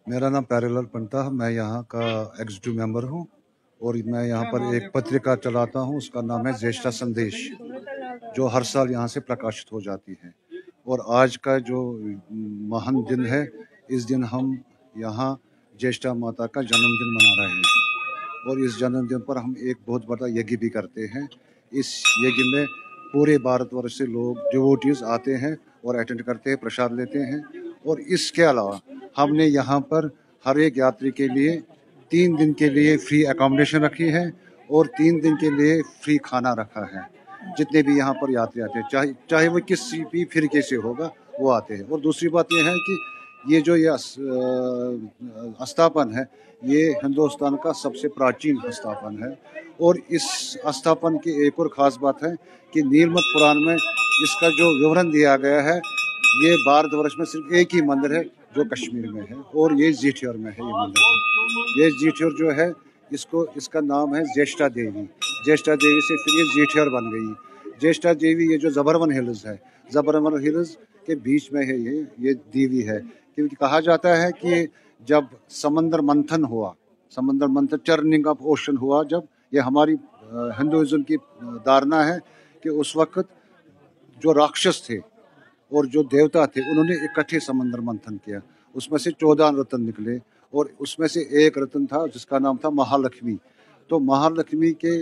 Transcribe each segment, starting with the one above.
मेरा नाम प्यारेलाल पंता है। मैं यहाँ का एग्जीक्यूटिव मेंबर हूँ और मैं यहाँ पर एक पत्रिका चलाता हूँ। उसका नाम है ज्येष्ठा संदेश, जो हर साल यहाँ से प्रकाशित हो जाती है। और आज का जो महान दिन है, इस दिन हम यहाँ ज्येष्ठा माता का जन्मदिन मना रहे हैं। और इस जन्मदिन पर हम एक बहुत बड़ा यज्ञ भी करते हैं। इस यज्ञ में पूरे भारतवर्ष से लोग डिवोटीज आते हैं और अटेंड करते हैं, प्रसाद लेते हैं। और इसके अलावा हमने यहाँ पर हर एक यात्री के लिए 3 दिन के लिए फ्री अकोमोडेशन रखी है और 3 दिन के लिए फ्री खाना रखा है। जितने भी यहाँ पर यात्री आते हैं, चाहे वो किसी भी फिरके से होगा, वो आते हैं। और दूसरी बात यह है कि ये जो ये स्थापन है, ये हिंदुस्तान का सबसे प्राचीन स्थापन है। और इस स्थापन की एक और ख़ास बात है कि नीलमत पुराण में इसका जो विवरण दिया गया है, ये भारतवर्ष में सिर्फ एक ही मंदिर है जो कश्मीर में है, और ये जीठियोर में है। ये मंदिर, ये जीठियोर जो है, इसका नाम है ज्येष्ठा देवी। ज्येष्ठा देवी से फिर ये जीठियोर बन गई। ज्येष्ठा देवी, ये जो जबरवन हिल्स है, जबरवन हिल्स के बीच में है ये देवी है। क्योंकि कहा जाता है कि जब समंदर मंथन हुआ, समंदर मंथन, टर्निंग ऑफ ओशन हुआ, जब ये हमारी हिंदुइज्म की धारणा है कि उस वक्त जो राक्षस थे और जो देवता थे, उन्होंने इकट्ठे समंदर मंथन किया। उसमें से 14 रत्न निकले और उसमें से एक रत्न था जिसका नाम था महालक्ष्मी। तो महालक्ष्मी के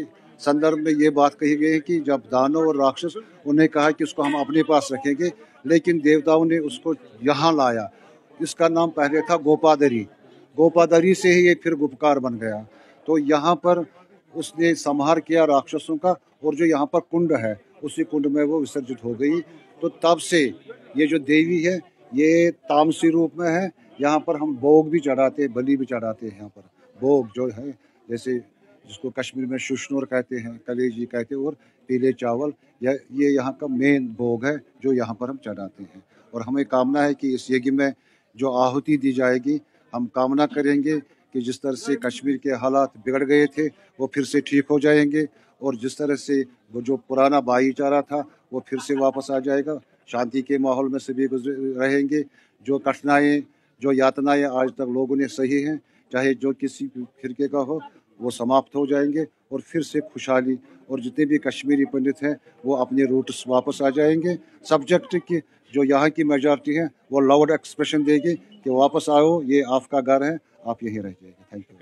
संदर्भ में ये बात कही गई है कि जब दानव और राक्षस, उन्हें कहा कि उसको हम अपने पास रखेंगे, लेकिन देवताओं ने उसको यहाँ लाया। इसका नाम पहले था गोपादरी। गोपादरी से ही ये फिर गुपकार बन गया। तो यहाँ पर उसने संहार किया राक्षसों का, और जो यहाँ पर कुंड है, उसी कुंड में वो विसर्जित हो गई। तो तब से ये जो देवी है, ये तामसी रूप में है। यहाँ पर हम भोग भी चढ़ाते हैं, बलि भी चढ़ाते हैं। यहाँ पर भोग जो है, जैसे जिसको कश्मीर में शुशनूर कहते हैं, कलेजी कहते हैं, और पीले चावल, ये यहाँ का मेन भोग है जो यहाँ पर हम चढ़ाते हैं। और हमें कामना है कि इस यज्ञ में जो आहुति दी जाएगी, हम कामना करेंगे कि जिस तरह से कश्मीर के हालात बिगड़ गए थे, वो फिर से ठीक हो जाएंगे। और जिस तरह से वो जो पुराना भाईचारा था, वो फिर से वापस आ जाएगा। शांति के माहौल में सभी रहेंगे। जो कठिनाइयाँ, जो यातनाएं आज तक लोगों ने सही हैं, चाहे जो किसी फिरके का हो, वो समाप्त हो जाएंगे। और फिर से खुशहाली, और जितने भी कश्मीरी पंडित हैं, वो अपने रूट्स वापस आ जाएंगे। सब्जेक्ट की जो यहाँ की मेजॉरिटी है, वो लाउड एक्सप्रेशन देगी कि वापस आओ, ये आपका घर है, आप यहीं रह जाइए। Thank you.